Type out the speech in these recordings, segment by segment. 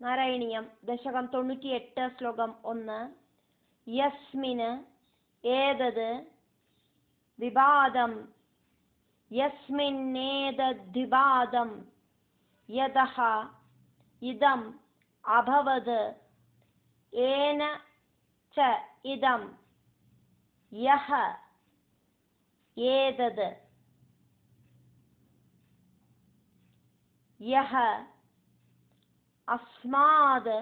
നാരായണീയം ദശകം 98 ശ്ലോകം 1. യസ്മിന് ഏതത് വിവാദം യസ്മിന്നേതദ്വിവാദം യതഃ ഇദം അഭവത് ഏന ച ഇദം യഹ ഏതത് യഹ അസ്മാദ്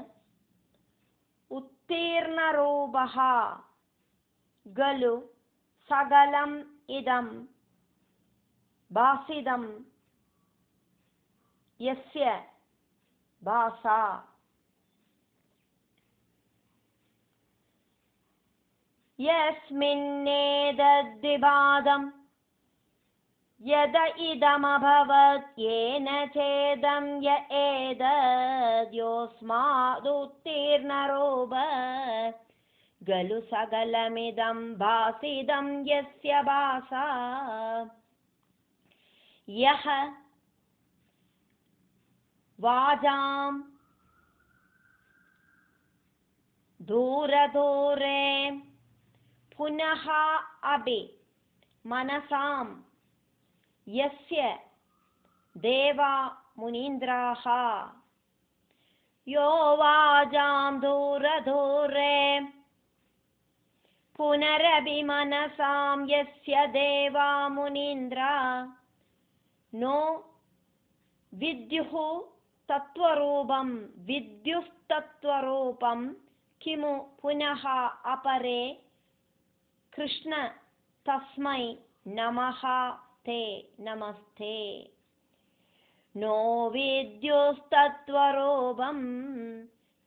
ഉത്തീർണരൂപഃ ഖലു സകലം ഇദം ഭാസിതം യസ്യ ഭാസാ. യസ്മിന്നേതദ്വിവാദം യദ ഇദമഭവത് യേന ചേദം യ ഏതദ്യോസ്മാദുത്തീർണരൂപഃ ഖലു സകലമിദം ഭാസിതം യസ്യ ഭാസാ. യഹ വാചാം ദൂരദൂരേ പുനഃ അപി മനസാം യസ്യ ദേവാ മുനീന്ദ്രാഃ യോ വാചാം ദൂരദൂരേ പുനരപി മനസാം യസ്യ ദേവാ മുനീന്ദ്രാ നോ വിദ്യുഃ തത്വരൂപം വിദ്യുഃതത്വരൂപം കിമു പുനഃ അപരേ കൃഷ്ണ തസ്മൈ നമഃ തേ നമസ്തേ. നോ വിദ്യുഃതത്വരൂപം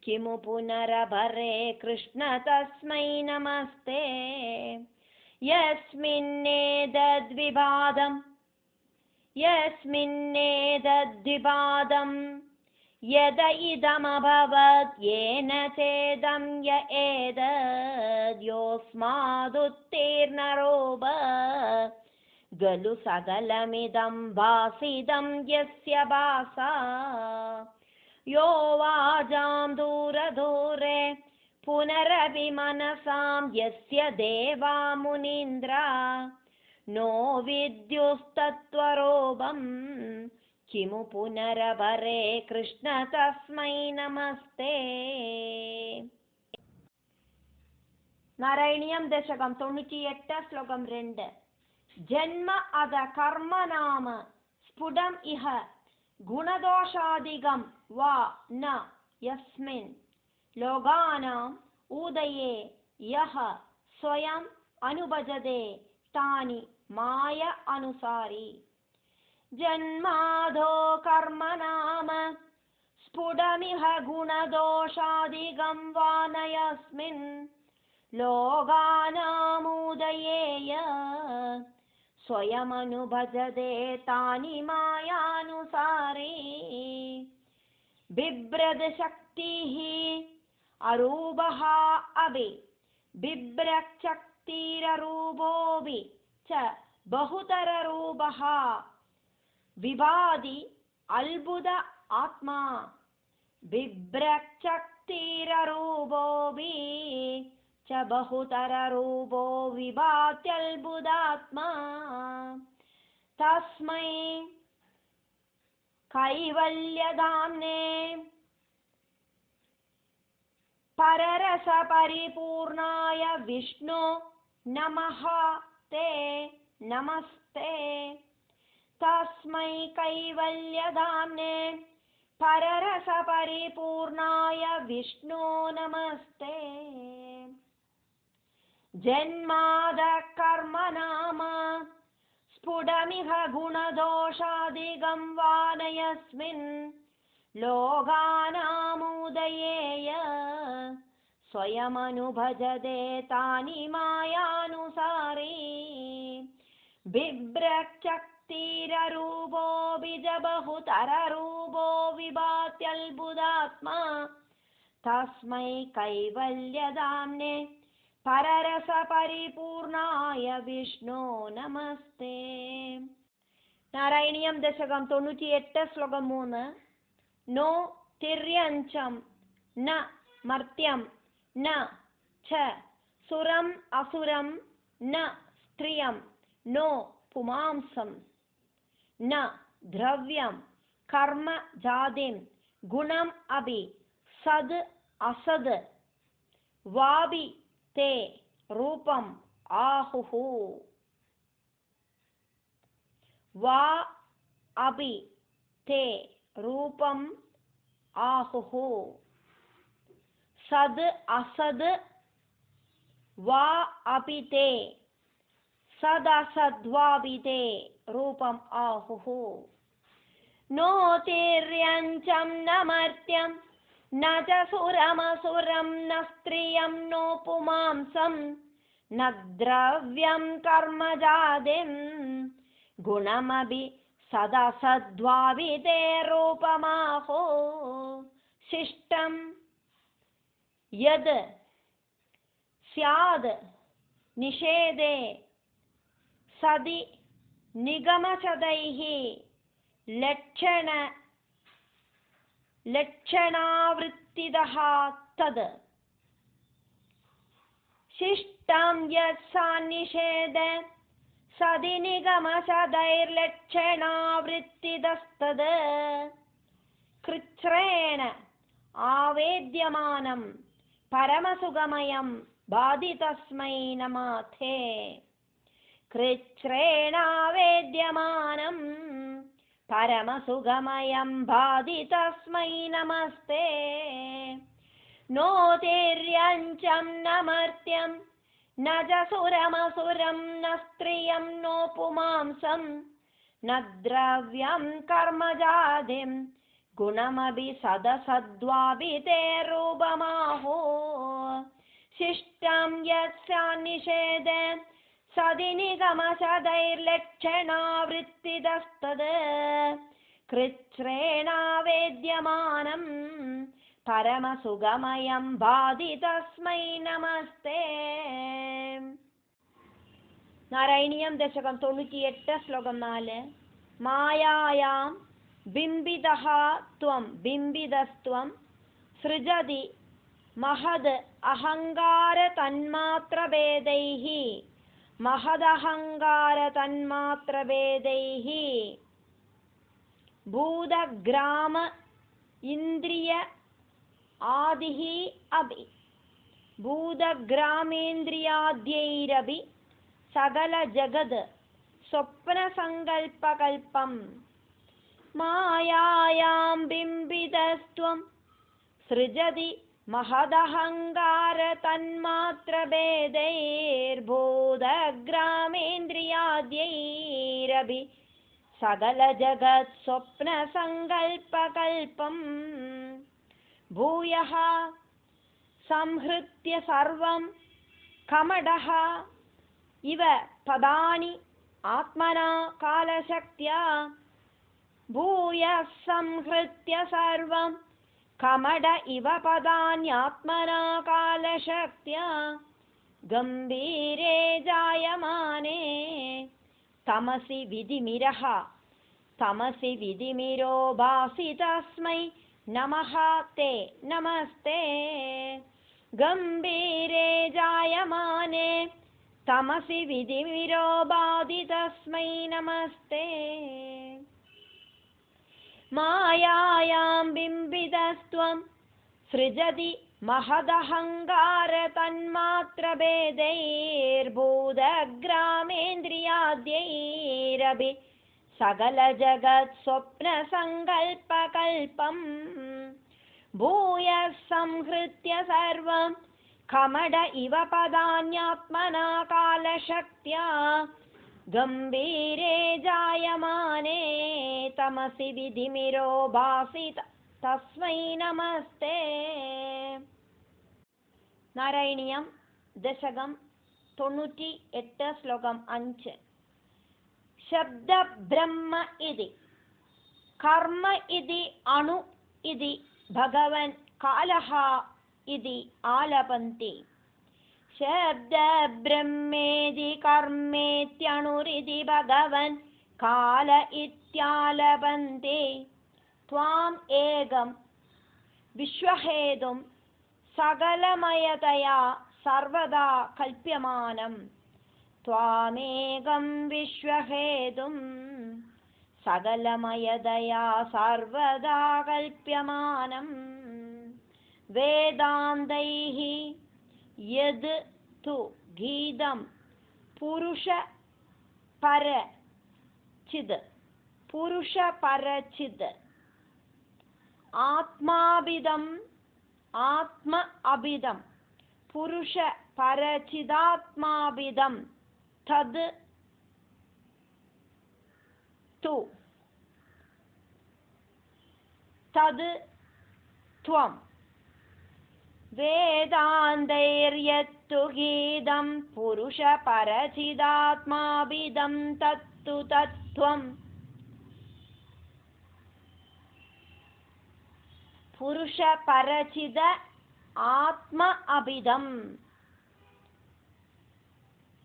കിമു പുനരപരേ കൃഷ്ണ തസ്മൈ നമസ്തേ. യസ്മിന്നേതദ്വിവാദം യസ്മിന്നേതദ്വിവാദം യദ ഇദമഭവത് യേന ചേദം യ ഏതദ്യോസ്മാദുത്തീർണരൂപഃ ഖലു സകലമിദം ഭാസിതം യസ്യ ഭാസാ. യോ വാചാം ദൂരദൂരേ പുനരപി മനസാം യസ്യ ദേവാ മുനീന്ദ്രാ നോ വിദ്യുഃതത്വരൂപം കിമു പുനരപരേ കൃഷ്ണ തസ്മൈ നമസ്തേ. നാരായണീയം ദശകം 98 ശ്ലോകം 2. ജന്മ അത കർമ്മനാമ സ്ഫുടം ഇഹ ഗുണദോഷാദികം വാ ന യസ്മിൻ ലോകാനാം ഉദയേ യഹ സ്വയം അനുഭജതേ താനി മായ അനുസാരി. ജന്മാദോ കർമ്മനാമ സ്ഫുടമിഹ ഗുണദോഷാദികം വാ ന യസ്മിൻ ലോകാനാമുദയേയ സ്വയമനുഭജതേ താനി മായാനുസാരി. ബിഭ്രത് ശക്തിഃ അരൂപഃ അഭി ബിഭ്രച്ഛക്തിരൂപോഭി ച ബഹുതരരൂപഃ വിഭാതി അത്ഭുത ആത്മാ. ബിഭ്രച്ഛക്തിരൂപോഭി ച ബഹുതരരൂപോ വിഭാത്യത്ഭുതാത്മാ. തസ്മൈ കൈവല്യധാമ്നേ പരരസപരിപൂർണായ വിഷ്ണു നമഃ തേ നമസ്തേ. തസ്മൈ കൈവല്യധാമ്നേ പരരസപരിപൂർണായ വിഷ്ണു നമസ്തേ. ജന്മാദ കർമ്മനാമ സ്ഫുടമിഹ ഗുണദോഷാദികം വാ ന യസ്മിൻ ലോകാനാമുദയേയ സ്വയമനുഭജതേ താനി മായാനുസാരി. ബിഭ്രച്ഛക്തിരൂപോ ബിജ ബഹുതരരൂപോ വിഭാത്യത്ഭുതാത്മാ. തസ്മൈ കൈവല്യധാമ്നേ പരരസപരിപൂർണായ വിഷ്ണു നമസ്തേ. നാരായണീയം ദശകം 98 ശ്ലോകം 3. നോ तिर्यञ्चं न मर्त्यं न च सुरम् असुरं न स्त्रियं नो पुमांसं न द्रव्यं कर्म जातिं गुणम् अपि सद् असद् वापि ते रूपम् आहुः वा अपि ते रूपम् आहुः सद् असद् वा अपि ते सदसद्वापि ते रूपम् आहुः नो तिर्यञ्चं न मर्त्यं न च सुरमसुरं न स्त्रियं नो पुमांसं न द्रव्यं कर्मजातिं गुणमपि सदसद्वापि ते रूपमाहो शिष्टं यद् स्याद् निषेधे सदि निगमशतैः लक्षणावृत्तितः तद् शिष्टं यत् सान्निषेध सदि निगमशतैर्लक्षणावृत्तितस्तद् कृच्छ्रेण आवेद्यमानं परमसुगमयं बाधितस्मै नमस्ते कृच्छ्रेणावेद्यमानं परमसुगमयं बाधितस्मै नमस्ते नो तिर्यञ्चं न मर्त्यं न च सुरमसुरं न स्त्रियं नो पुमांसं न द्रव्यं कर्मजातिं गुणमपि सदसद्वापि ते रूपमाहो शिष्टं यत् सान्निषेध सदि निगमशतैर्लक्षणावृत्तितस्तद् कृच्छ्रेणावेद्यमानं परमसुगमयं बाधितस्मै नमस्ते നാരായണീയം ദശകം 98 ശ്ലോകം 4 മായായാം ബിംബിതഃ ത്വം ബിംബിതസ്ത്വം സൃജതി മഹദ് അഹങ്കാര തന്മാത്രഭേദൈഃ മഹദഹങ്കാര തന്മാത്രഭേദൈഃ ഭൂതഗ്രാമ ഇന്ദ്രിയ ആദിഃ അപി ഭൂതഗ്രാമേന്ദ്രിയാദ്യൈരപി സകല ജഗത് സ്വപ്നസങ്കൽപ്പകൽപ്പം മായായാം ബിംബിതസ്ത്വം സൃജതി മഹദഹങ്കാര തന്മാത്രഭേദൈർഭൂതഗ്രാമേന്ദ്രിയാദ്യൈരപി സകല ജഗത് സ്വപ്നസങ്കൽപ്പകൽപ്പം ഭൂയഃ സംഹൃത്യ സർവം കമടഃ ഇവ പദാനി ആത്മനാ കാലശക്ത്യാ ഭൂയഃ സംഹൃത്യ സർവം കമട ഇവ പദാന്യാത്മനാ കാലശക്ത്യാ ഗംഭീരേ ജായമാനേ തമസി വിധിമിരഃ തമസി വിധിമിരോ ഭാസി തസ്മൈ നമഃ തേ നമസ്തേ ഗംഭീരേ ജായമാനേ തമസി വിധിമിരോ ഭാതി തസ്മൈ നമസ്തേ മായായാം ബിംബിതസ്ത്വം സൃജതി മഹദഹങ്കാര തന്മാത്രഭേദൈർഭൂതഗ്രാമേന്ദ്രിയാദ്യൈരപി സകല ജഗത് സ്വപ്നസങ്കൽപ്പകൽപ്പം ഭൂയഃ സംഹൃത്യ സർവം കമട ഇവ പദാന്യാത്മനാ കാലശക്ത്യാ ഗംഭീരേ ജായമാനേ തമസി വിധിമിരോ ഭാസി തസ്മൈ നമസ്തേ നാരായണീയം ദശകം 98 ശ്ലോകം 5 ശബ്ദബ്രഹ്മ ഇതി കർമ്മ ഇതി അണു ഇതി ഭഗവൻ കാലഃ ഇതി ആലപന്തി ശബ്ദബ്രഹ്മേതി കർമ്മേത്യണുരിതി ഭഗവൻ കാല ഇത്യാലപന്തി ത്വാം ഏകം विश्वहेतुं सकलमयतया सर्वदा कल्प्यमानं त्वामेकं विश्वहेतुं सकलमयतया सर्वदा कल्प्यमानं वेदान्तैः यद् तु गीतं पुरुषपरचिद् आत्माभिदम् आत्म अभिदं पुरुषपरचिदात्माभिदं तद् तु तद् त्वं वेदान्तैर्यत्तु गीतं पुरुषपरचिदात्माभिदं तत्तु तत्त्वं पुरुषपरचिद आत्म अभिदं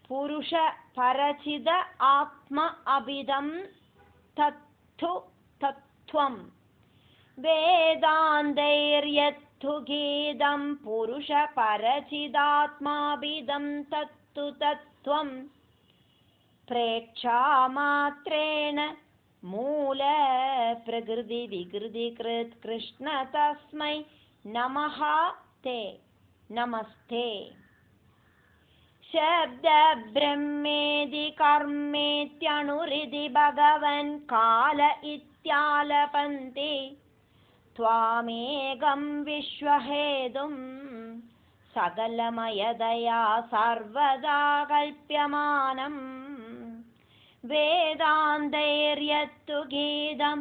पुरुषपरचिद आत्म अभिदं तत्तु तत्त्वं वेदान्तैर्यत्तु गीतं पुरुषपरचिदात्माभिदं तत्तु तत्त्वं प्रेक्षामात्रेण मूल प्रकृति विकृतिकृत् कृष्ण तस्मै नमः ते नमस्ते शब्द ब्रह्मेदि कर्मेत्यणुरिति भगवन् काल इत्यालपन्ते त्वामेकं विश्वहेतुं सकलमयतया सर्वदा कल्प्यमानं वेदान्तैर्यत्तु गीतं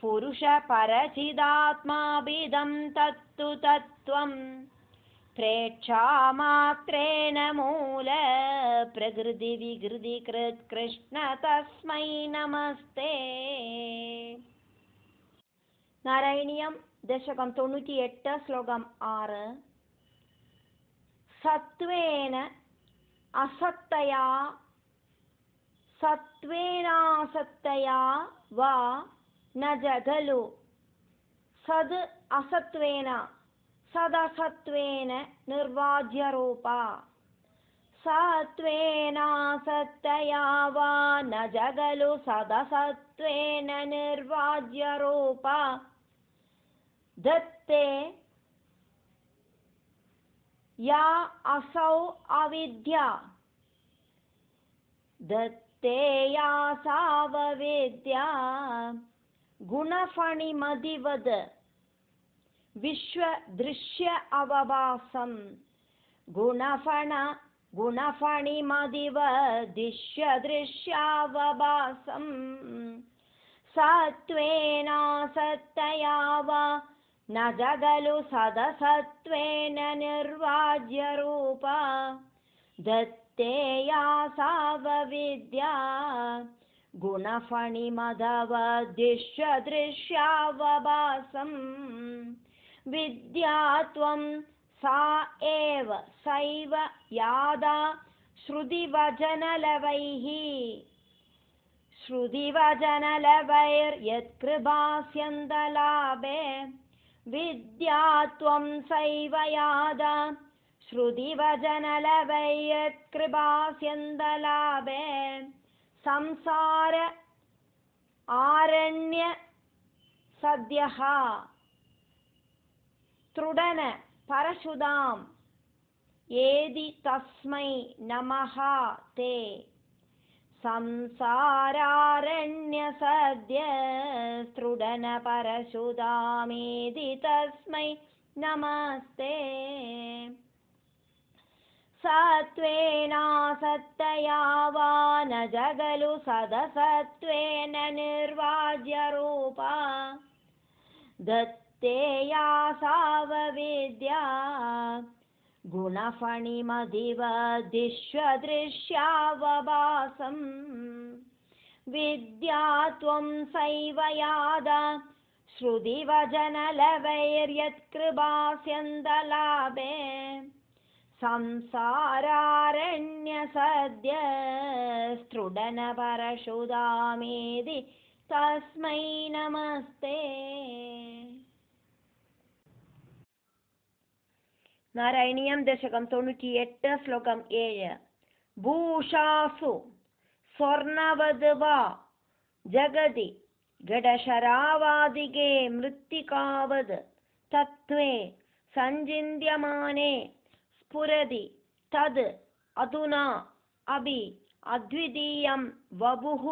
पुरुषपरचिदात्माभिदं तत्तु तत्त्वं प्रेक्षामात्रेण मूल प्रकृतिविकृतिकृत् कृष्ण तस्मै नमस्ते नारायणीयं दशकं 98 श्लोकं 6 सत्त्वेन असत्तया सत्त्वेनासत्तया वा न जगलु सद् असत्त्वेन सदसत्त्वेन निर्वाज्यरूपा सत्त्वेनासत्तया वा न जगलु सदसत्त्वेन निर्वाज्यरूपा दत्ते या असौ अविद्या दत्ते या सावविद्या गुणफणिमदिवद् विश्वदृश्य अवभासं गुणफणिमदिवदिश्यदृश्यावभासं सत्त्वेनासत्तया वा न जगलु सदसत्त्वेन निर्वाज्यरूपा दत्ते या सावविद्या गुणफणिमदवदिश्यदृश्यावभासं विद्या त्वं सा एव सैव यादा श्रुतिवचनलवैर्यत्कृपास्यन्तलाभे विद्या त्वं सैव यादा श्रुतिवचनलवैर्यत्कृपास्यन्तलाभे संसार आरण्य सद्यः तृडन परशुदां येदि तस्मै नमः ते संसारारण्य सद्य तृडन परशुदामेदि तस्मै नमस्ते सत्त्वेनासत्तया वा न जगलु सदसत्त्वेन निर्वाज्यरूपा दत्ते या सावविद्या गुणफणिमदिवदिश्यदृश्यावभासं विद्या त्वं सैव यादा श्रुतिवचनलवैर्यत्कृपास्यन्तलाभे संसारारण्य सद्य स्त्रुडन परशुदामेदि तस्मै नमस्ते। നാരായണീയം ദശകം 98 ശ്ലോകം 7. ഭൂഷാസു സ്വർണവത് വാ ജഗതി ഘടശരാവാദികേ മൃത്തികാവത് തത്വേ സഞ്ചിന്യമാനേ സ്ഫുരതി തത് അധുനാ അഭി അദ്വിതീയം വപുഃ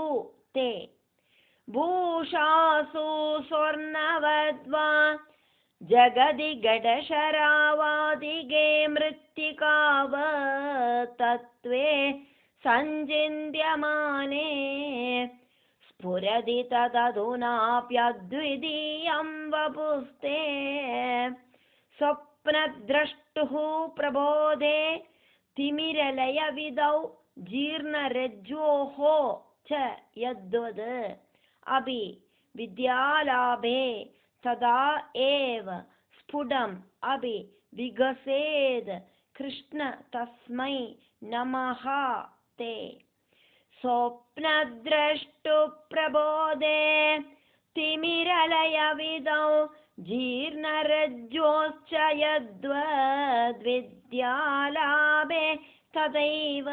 തേ. ഭൂഷാസു സ്വർണവദ്വാ ജഗതി ഘടശരാവാദികേ മൃത്തികാവത് തത്വേ സഞ്ചിന്യമാനേ സ്ഫുരതി തദധുനാപ്യദ്വിതീയം വപുസ്തേ. സ്വപ്നദ്രഷ്ടുഃ പ്രബോധേ തിമിരലയവിദൗ ജീർണരജ്ജോഃ ച യദ്വത് അഭി വിദ്യാലാഭേ തദാ ഏവ സ്ഫുടം അഭി വികസേത് കൃഷ്ണ തസ്മൈ നമഃ തേ. സ്വപ്നദ്രഷ്ടു പ്രബോധേ തിമിരലയവിദൗ ജീർണരജ്ജോശ്ച യദ്വദ്വിദ്യാലാഭേ തദൈവ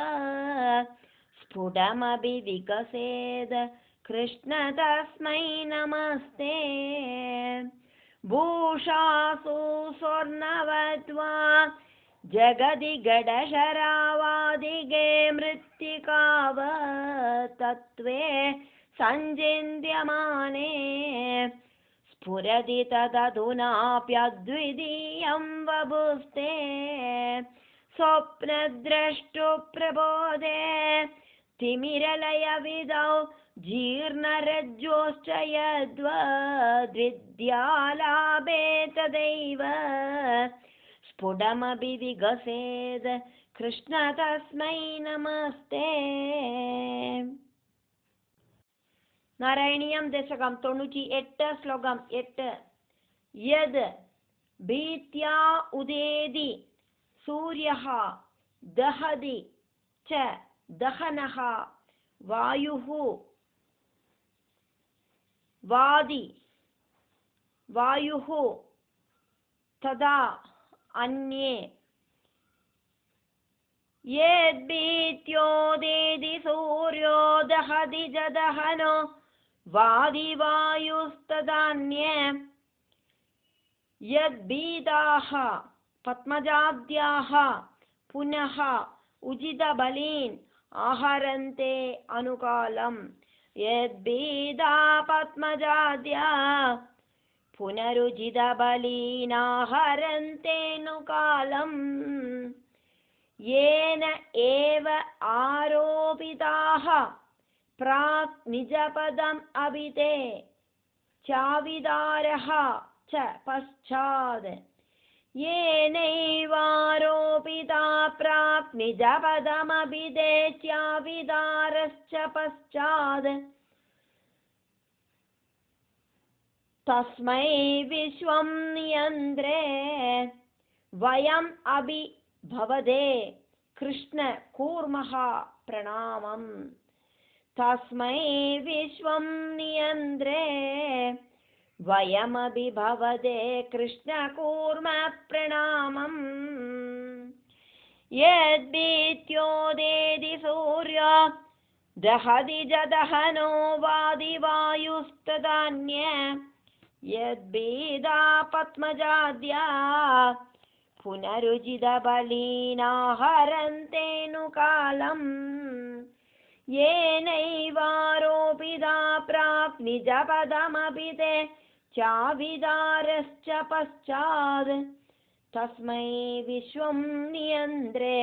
സ്ഫുടമഭി വികസേത് കൃഷ്ണ തസ്മൈ നമസ്തേ. ഭൂഷാസു സ്വർണവദ്വാ ജഗതി ഘടശരാവാദികേ മൃത്തികാവത് തത്വേ സഞ്ചിന്യമാനേ സ്ഫുരതി തദധുനാപ്യദ്വിതീയം വപുസ്തേ. സ്വപ്നദ്രഷ്ടു പ്രബോധേ തിമിരലയവിദൗ ജീർണരജ്ജോശ്ച യദ്വദ്വിദ്യാലാഭേ തദൈവ സ്ഫുടമഭി വികസേത് കൃഷ്ണ തസ്മൈ നമസ്തേ. നാരായണീയം ദശകം 98 ശ്ലോകം 8. യത് ഭീത്യാ ഉദേതി സൂര്യഃ ദഹതി ച ദഹനഃ വായുഃ വാതി വായുഃ തദാ അന്യേ. യദ്ഭീത്യോദേതി സൂര്യോ ദഹതി ച ദഹനോ വാതി വായുസ്തദാന്യേ. യദ്ഭീതാഃ പത്മജാദ്യാഃ പുനഃ ഉചിതബലീൻ ആഹരന്തെ അനുകാലം. യദ്ഭീതാ പത്മജാദ്യാ പുനരുചിതബലീനാഹരന്തെനുകാലം. യേന ഏവ ആരോപിതാഃ പ്രാക് നിജപദം അഭിതേ ചാവിദാരഃ ച പശ്ചാത്. യേനൈവാരോപിതാ പ്രാക് നിജപദമഭിതേ ചാവിദാരശ്ച പശ്ചാത്. തസ്മൈ വിശ്വം നിയന്ത്രേ വയം അഭി ഭവദേ കൃഷ്ണ കൂർമഃ പ്രണാമം. തസ്മൈ വിശ്വം നിയന്ത്രേ വയമഭി ഭവദേ കൃഷ്ണ കൂർമ പ്രണാമം. യദ്ഭീത്യോദേതി സൂര്യോ ദഹതി ച ദഹനോ വാതി വായുസ്തദാന്യേ. യദ്ഭീതാ പത്മജാദ്യാ പുനരുചിതബലീനാഹരന്തെനുകാലം. യേനൈവാരോപിതാ പ്രാക് നിജപദമഭിതേ ചാവിദാരശ്ച പശ്ചാത്. തസ്മൈ വിശ്വം നിയന്ത്രേ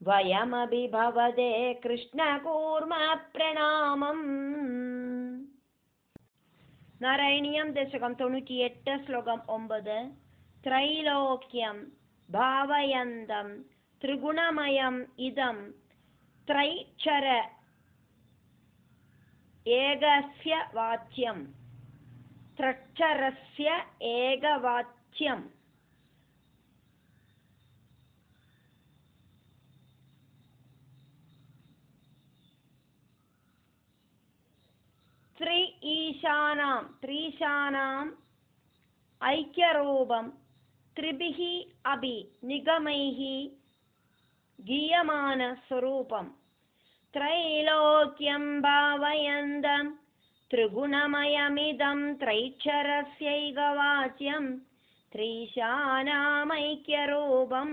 വയമഭി ഭവദേ കൃഷ്ണ കൂർമ പ്രണാമം. നാരായണീയം ദശകം 98 ശ്ലോകം 9. ത്രൈലോക്യം ഭാവയന്തം ത്രിഗുണമയം ഇദം ത്രൈക്ഷര ഏകസ്യ വാച്യം ത്രക്ഷരസ്യ ഏകവാച്യം. ത്രീശാനാം ഐക്യരൂപം त्रिभिः अपि निगमैः गीयमानस्वरूपं त्रैलोक्यं भावयन्तं त्रिगुणमयमिदं त्रैक्षरस्यैकवाच्यं त्रीशानामैक्यरूपं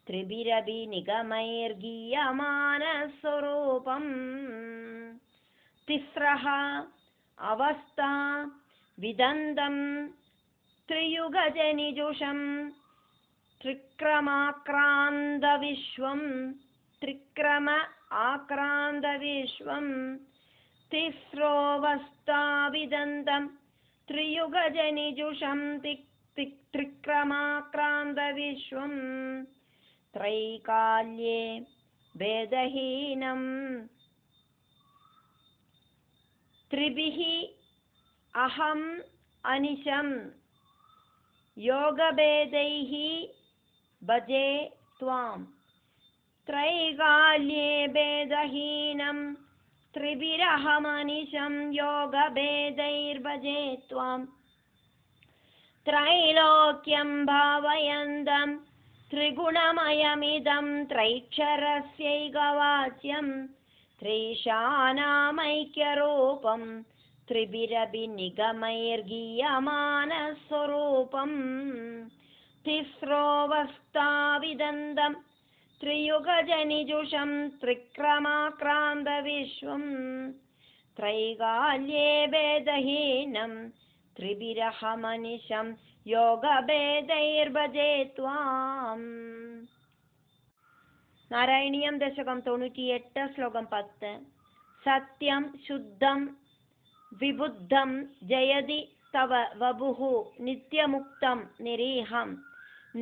त्रिभिरपि निगमैर्गीयमानस्वरूपम् तिस्रः अवस्था विदन्तं त्रियुगजनिजुषं त्रिक्रम आक्रान्तविश्वं तिस्रोऽवस्थाविदन्तं त्रियुगजनिजुषं त्रिक्रमाक्रान्तविश्वं त्रैकाल्ये भेदहीनं त्रिभिः अहम् अनिशं योगभेदैः भजे त्वां त्रैकाल्ये भेदहीनं त्रिभिरहमनिशं योगभेदैर्भजे त्वां त्रैलोक्यं भावयन्तं त्रिगुणमयमिदं त्रैक्षरस्यैकवाच्यं त्रीशानामैक्यरूपं त्रिभिरपि निगमैर्गीयमानस्वरूपं तिस्रोऽवस्थाविदन्तं त्रियुगजनिजुषं त्रिक्रमाक्रान्तविश्वं त्रैकाल्ये भेदहीनं त्रिभिरहमनिशं योगभेदैर्भजे त्वाम् नारायणीयं दशकं 98 श्लोकं 10 सत्यं शुद्धं विबुद्धं जयति तव वपुः नित्यमुक्तं निरीहं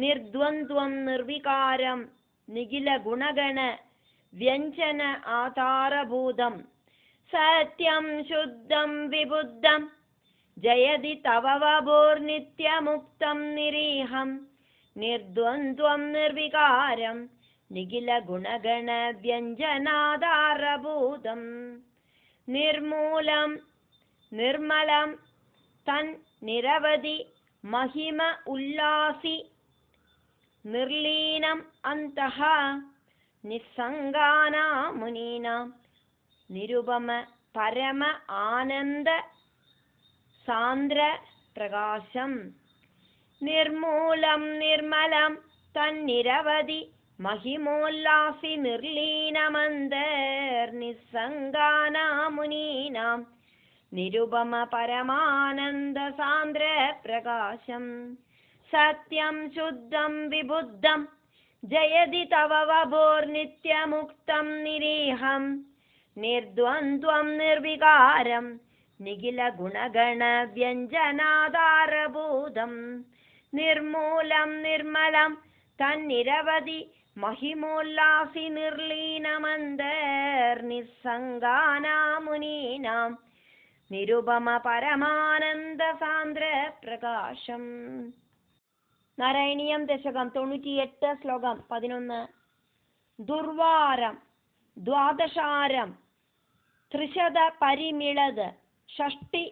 निर्द्वन्द्वं निर्विकारं निखिलगुणगण व्यञ्जन आधारभूतं सत्यं शुद्धं विबुद्धं जयति तव वपुर्नित्यमुक्तं निरीहं निर्द्वन्द्वं निर्विकारं निखिलगुणगण व्यञ्जनाधारभूतं निर्मूलं निर्मलं तन्निरवधि महिम उल्लासि निर्लीनम् अन्तः निस्सङ्गानां मुनीनां निरुपम परम आनन्द सान्द्र प्रकाशं निर्मूलं निर्मलं तन्निरवधि महिमोल्लासि निर्लीनमन्तर्निस्सङ्गानां मुनीनां निरुपम परमानन्द सान्द्र प्रकाशं सत्यं शुद्धं विबुद्धं जयति तव वपुर्नित्यमुक्तं निरीहं निर्द्वन्द्वं निर्विकारं निखिलगुणगण व्यञ्जनाधारभूतं निर्मूलं निर्मलं तन्निरवधि महिमोल्लासि निर्लीनमन्तर्निस्सङ्गानां मुनीनां निरुपम परमानन्द सान्द्र प्रकाशम् नारायणीयं दशकं 98 श्लोकं 11 दुर्वारं द्वादशारं त्रिशत परिमिळद षष्टि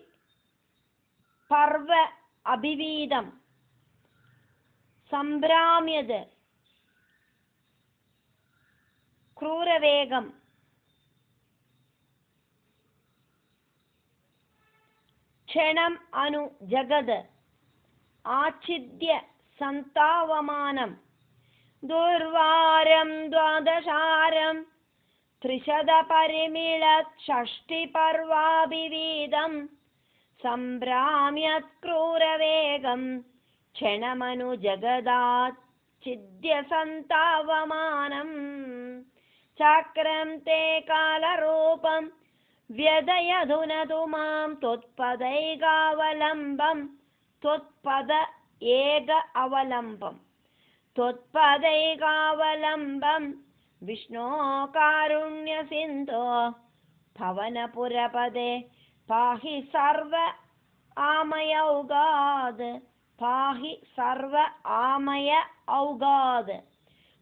पर्व अभिवीदं सम्भ्राम्यद क्रूरवेगं क्षणम् अनु जगद आच्छिद्य सन्तावमानं दुर्वारं द्वादशारं त्रिशत परिमिळत् षष्टिपर्वाभिवीदं सम्भ्राम्यत् क्रूरवेगं क्षणमनु जगदाच्छिद्य सन्तावमानं चक्रं ते कालरूपं व्यदयधुनतु मां त्वत्पदैकावलम्बं त्वत्पद एक अवलम्बं त्वत्पदैकावलम्बं विष्णो कारुण्यसिन्धो भवनपुरपदे पाहि सर्व आमयौगाद् पाहि सर्व आमय औगाद्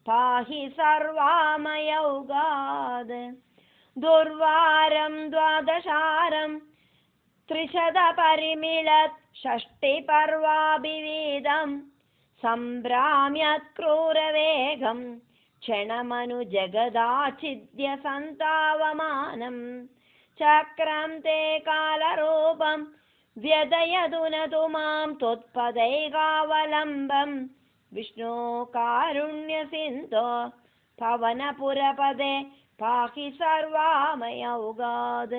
पाहि सर्वामयौगाद् दुर्वारं द्वादशारं त्रिशत परिमिळत् षष्टिपर्वाभिवीदं सम्भ्राम्यत्क्रूरवेगं क्षणमनुजगदाच्छिद्य सन्तावमानं चक्रं ते कालरूपं व्यदयतु न तु मां त्वत्पदैकावलम्बं विष्णो कारुण्यसिन्धो पवनपुरपदे पाहि सर्वामयौगात्।